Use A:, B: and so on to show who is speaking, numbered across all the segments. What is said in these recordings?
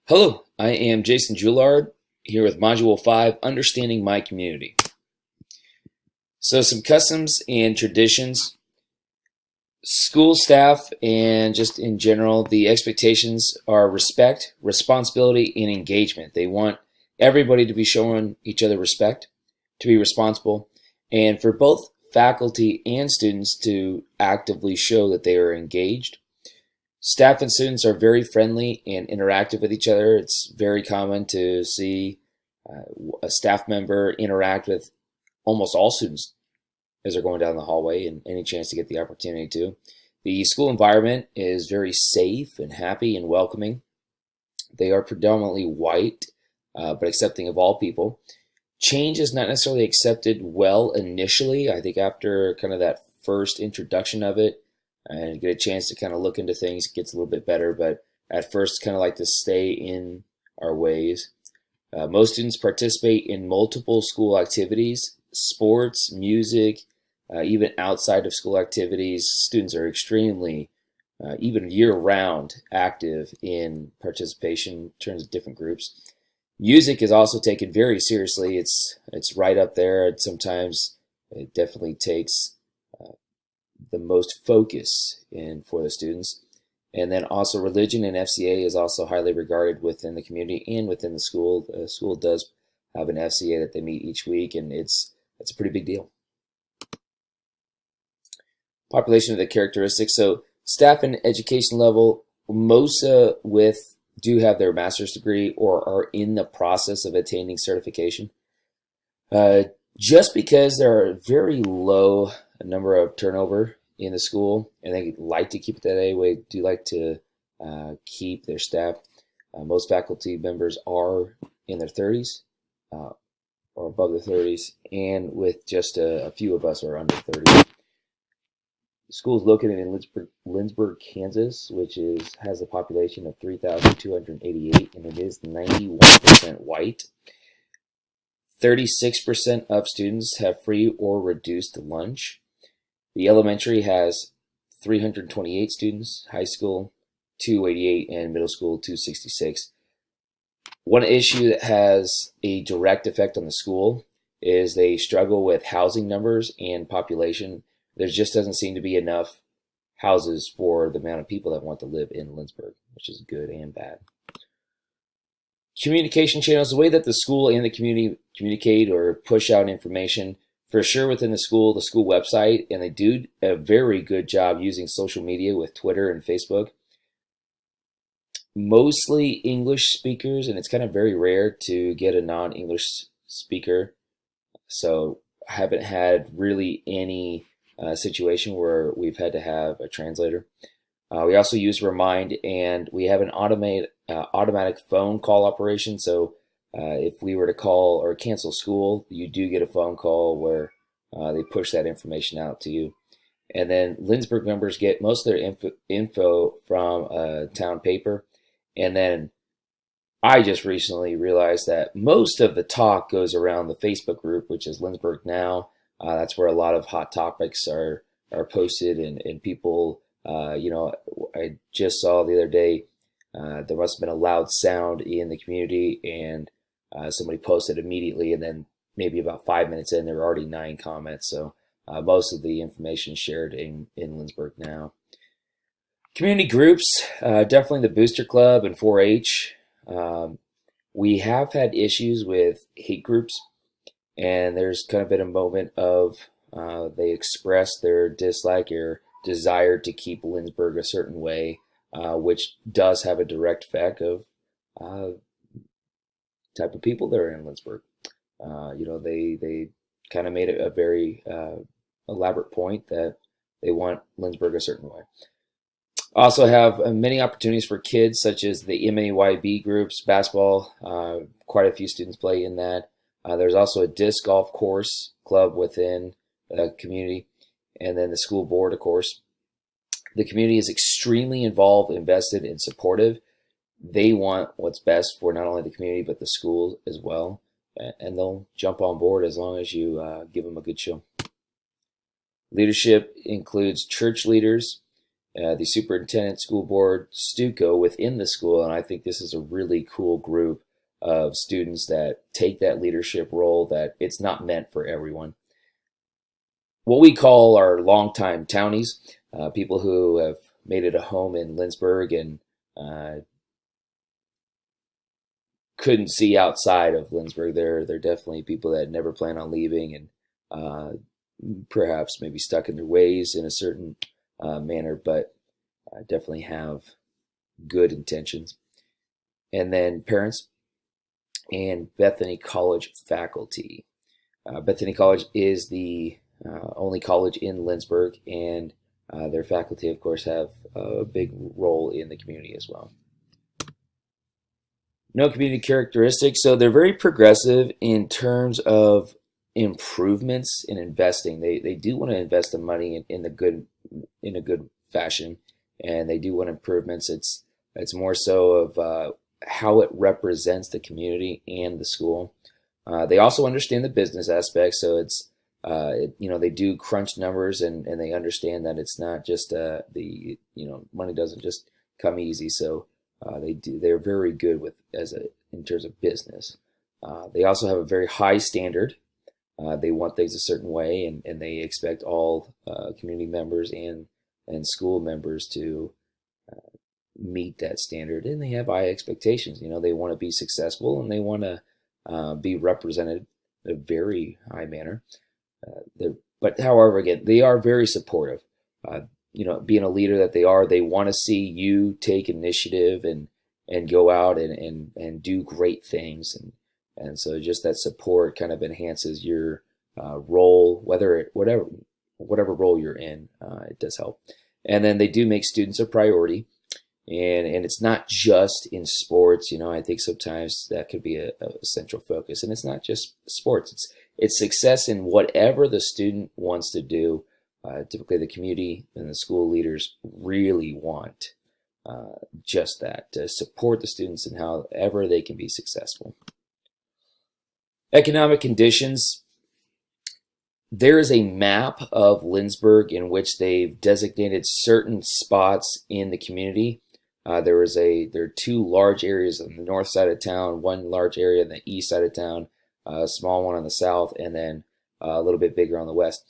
A: Hello, I am Jason Joulard here with Module 5, Understanding My Community. So some customs and traditions. School staff and just in general, the expectations are respect, responsibility, and engagement. They want everybody to be showing each other respect, to be responsible, and for both faculty and students to actively show that they are engaged. Staff and students are very friendly and interactive with each other. It's very common to see a staff member interact with almost all students as they're going down the hallway and any chance to get the opportunity to. The school environment is very safe and happy and welcoming. They are predominantly white, but accepting of all people. Change is not necessarily accepted well initially. I think after kind of that first introduction of it, and get a chance to kind of look into things, it gets a little bit better, but at first kind of like to stay in our ways. Most students participate in multiple school activities, sports, music, even outside of school activities. Students are extremely, even year-round, active in participation in terms of different groups. Music is also taken very seriously. It's right up there. Sometimes it definitely takes the most focus for the students. And then also religion and FCA is also highly regarded within the community and within the school. The school does have an FCA that they meet each week, and it's a pretty big deal. Population of the characteristics. So staff and education level, most do have their master's degree or are in the process of attaining certification. Just because there are very low number of turnover in the school, and they like to keep it that way, do like to keep their staff. Most faculty members are in their 30s or above the 30s, and with just a few of us are under 30. The school is located in Lindsborg, Kansas, which has a population of 3,288, and it is 91% white. 36% of students have free or reduced lunch. The elementary has 328 students, high school 288, and middle school 266. One issue that has a direct effect on the school is they struggle with housing numbers and population. There just doesn't seem to be enough houses for the amount of people that want to live in Lindsborg, which is good and bad. Communication channels, the way that the school and the community communicate or push out information, for sure within the school website, and they do a very good job using social media with Twitter and Facebook. Mostly English speakers, and it's kind of very rare to get a non-English speaker. So I haven't had really any situation where we've had to have a translator. We also use Remind, and we have an automatic phone call operation. So if we were to call or cancel school, you do get a phone call where they push that information out to you. And then Lindsborg members get most of their info from a town paper. And then I just recently realized that most of the talk goes around the Facebook group, which is Lindsborg Now. That's where a lot of hot topics are posted, and people, I just saw the other day, there must have been a loud sound in the community, and somebody posted immediately, and then maybe about 5 minutes in, there were already 9 comments. So most of the information shared in Lindsborg Now. Community groups, definitely the Booster Club and 4-H. We have had issues with hate groups, and there's kind of been a moment of they express their dislike or desire to keep Lindsborg a certain way, which does have a direct effect of type of people that are in Lindsborg. They kind of made it a very elaborate point that they want Lindsborg a certain way. Also have many opportunities for kids, such as the MAYB groups, basketball. Quite a few students play in that. There's also a disc golf course club within the community, and then the school board, of course. The community is extremely involved, invested, and supportive. They want what's best for not only the community, but the school as well. And they'll jump on board as long as you give them a good show. Leadership includes church leaders, the superintendent, school board, Stuco within the school, and I think this is a really cool group of students that take that leadership role, that it's not meant for everyone. What we call our longtime townies, people who have made it a home in Lindsborg and couldn't see outside of Lindsborg. They're definitely people that never plan on leaving, and perhaps maybe stuck in their ways in a certain manner, but definitely have good intentions. And then parents and Bethany College faculty. Bethany College is the only college in Lindsborg, and their faculty, of course, have a big role in the community as well. No community characteristics. So they're very progressive in terms of improvements in investing. They do want to invest the money in a good fashion, and they do want improvements. It's more so of how it represents the community and the school. They also understand the business aspect, so it's they do crunch numbers, and they understand that it's not just money doesn't just come easy. So they're very good in terms of business. They also have a very high standard. They want things a certain way, and they expect all community members and school members to meet that standard, and they have high expectations. They want to be successful, and they want to be represented in a very high manner. But however, again, they are very supportive. Being a leader that they want to see you take initiative and go out and do great things, and so just that support kind of enhances your role, whatever role you're in. It does help. And then they do make students a priority, and it's not just in sports. I think sometimes that could be a central focus, and it's not just sports. It's success in whatever the student wants to do. Typically, the community and the school leaders really want just that, to support the students in however they can be successful. Economic conditions. There is a map of Lindsborg in which they've designated certain spots in the community. There are two large areas on the north side of town, one large area on the east side of town, a small one on the south, and then a little bit bigger on the west.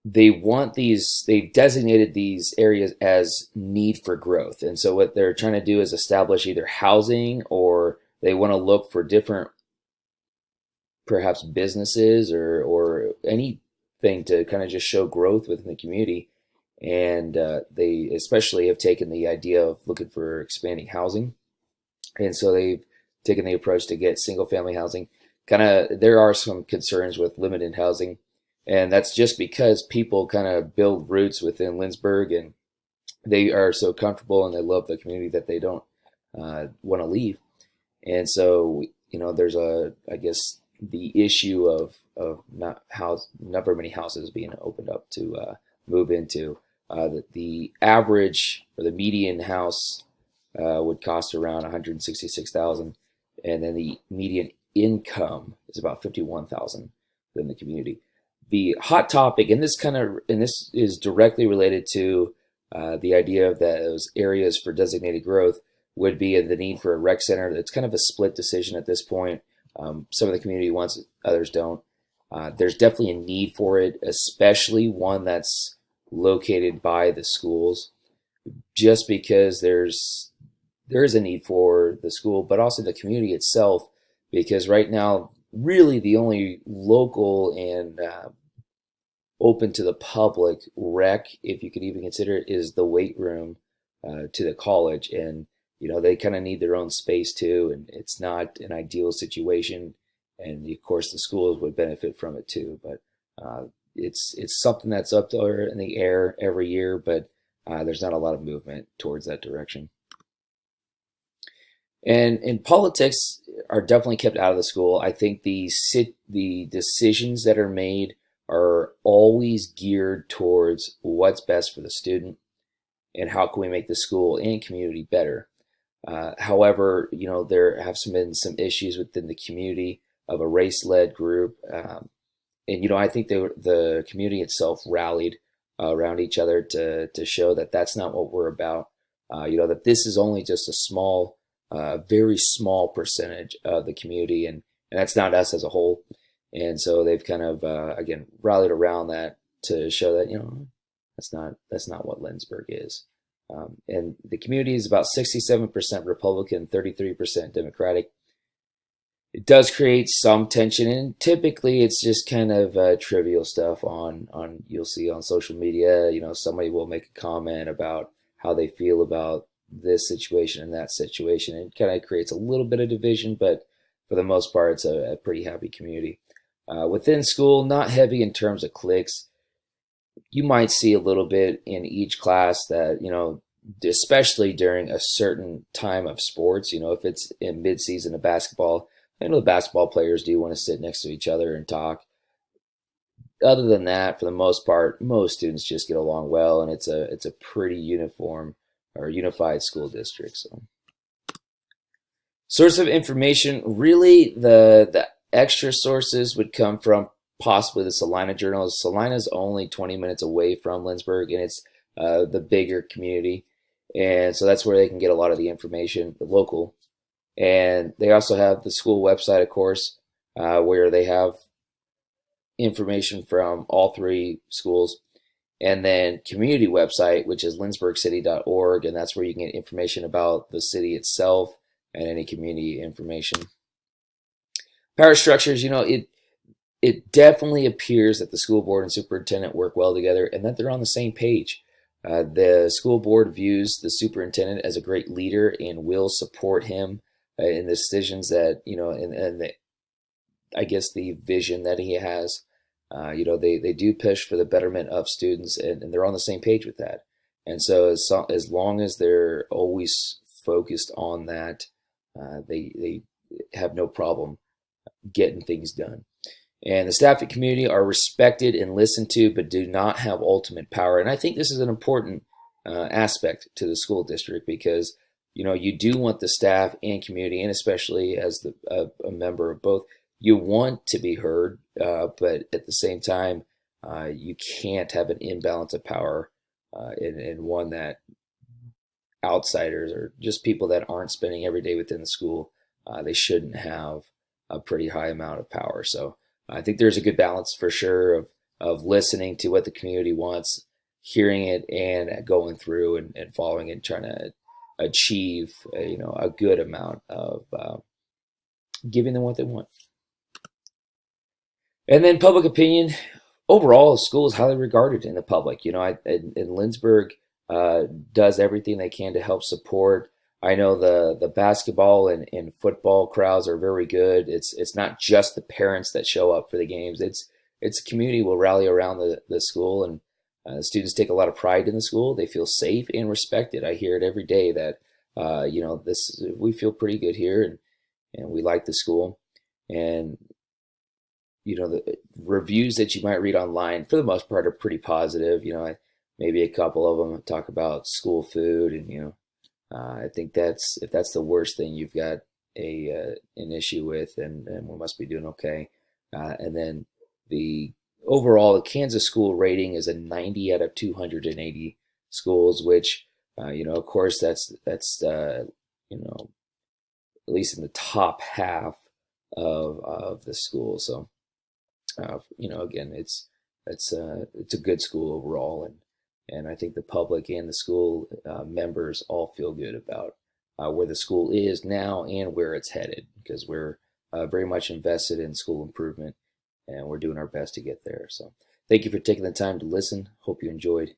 A: They've designated these areas as need for growth. And so what they're trying to do is establish either housing, or they want to look for different, perhaps businesses or anything to kind of just show growth within the community. And they especially have taken the idea of looking for expanding housing. And so they've taken the approach to get single family housing. There are some concerns with limited housing, and that's just because people kind of build roots within Lindsborg, and they are so comfortable and they love the community that they don't want to leave. And so, there's I guess the issue of not very many houses being opened up to move into. The average or the median house would cost around $166,000, and then the median income is about $51,000 in the community. The hot topic, and this is directly related to the idea of those areas for designated growth, would be the need for a rec center. It's kind of a split decision at this point. Some of the community wants it, others don't. There's definitely a need for it, especially one that's located by the schools, just because there is a need for the school, but also the community itself, because right now, really the only local and open to the public rec, if you could even consider it, is the weight room to the college. And they kind of need their own space too, and it's not an ideal situation, and of course the schools would benefit from it too. But it's something that's up there in the air every year, but there's not a lot of movement towards that direction. And politics are definitely kept out of the school. I think the decisions that are made are always geared towards what's best for the student and how can we make the school and community better. However, there have been some issues within the community of a race-led group, and I think the community itself rallied around each other to show that that's not what we're about. That this is only just a small, very small percentage of the community, and that's not us as a whole. And so they've kind of again rallied around that to show that that's not what Lynchburg is. And the community is about 67% Republican, 33% Democratic. It does create some tension, and typically it's just kind of trivial stuff on you'll see on social media. Somebody will make a comment about how they feel about this situation and that situation. It kind of creates a little bit of division, but for the most part, it's a pretty happy community. Within school, not heavy in terms of cliques. You might see a little bit in each class that, especially during a certain time of sports, if it's in mid-season of basketball, I know the basketball players do want to sit next to each other and talk. Other than that, for the most part, most students just get along well, and it's a pretty uniform or unified school district. So, source of information, really the extra sources would come from possibly the Salina Journal. Salina's only 20 minutes away from Lynchburg, and it's the bigger community, and so that's where they can get a lot of the information, the local. And they also have the school website, of course, where they have information from all three schools. And then community website, which is lynchburgcity.org, and that's where you can get information about the city itself and any community information. Power structures, it definitely appears that the school board and superintendent work well together and that they're on the same page. The school board views the superintendent as a great leader and will support him in the decisions that, and I guess the vision that he has. They do push for the betterment of students, and they're on the same page with that. And so as long as they're always focused on that, they have no problem getting things done. And the staff and community are respected and listened to, but do not have ultimate power. And I think this is an important aspect to the school district, because you do want the staff and community, and especially as a member of both, you want to be heard, but at the same time, you can't have an imbalance of power in one that outsiders or just people that aren't spending every day within the school, they shouldn't have a pretty high amount of power. So I think there's a good balance for sure of listening to what the community wants, hearing it, and going through and following it, and trying to achieve a good amount of giving them what they want. And then public opinion. Overall, the school is highly regarded in the public. In Lynchburg does everything they can to help support. I know the basketball and football crowds are very good. It's not just the parents that show up for the games. It's the community will rally around the school, and the students take a lot of pride in the school. They feel safe and respected. I hear it every day that we feel pretty good here, and we like the school. And the reviews that you might read online, for the most part, are pretty positive. Maybe a couple of them talk about school food, and I think if that's the worst thing you've got an issue with, and we must be doing okay. And then the Kansas school rating is a 90 out of 280 schools, which of course that's at least in the top half of the school. So again, it's a good school overall, and I think the public and the school members all feel good about where the school is now and where it's headed, because we're very much invested in school improvement, and we're doing our best to get there. So thank you for taking the time to listen. Hope you enjoyed.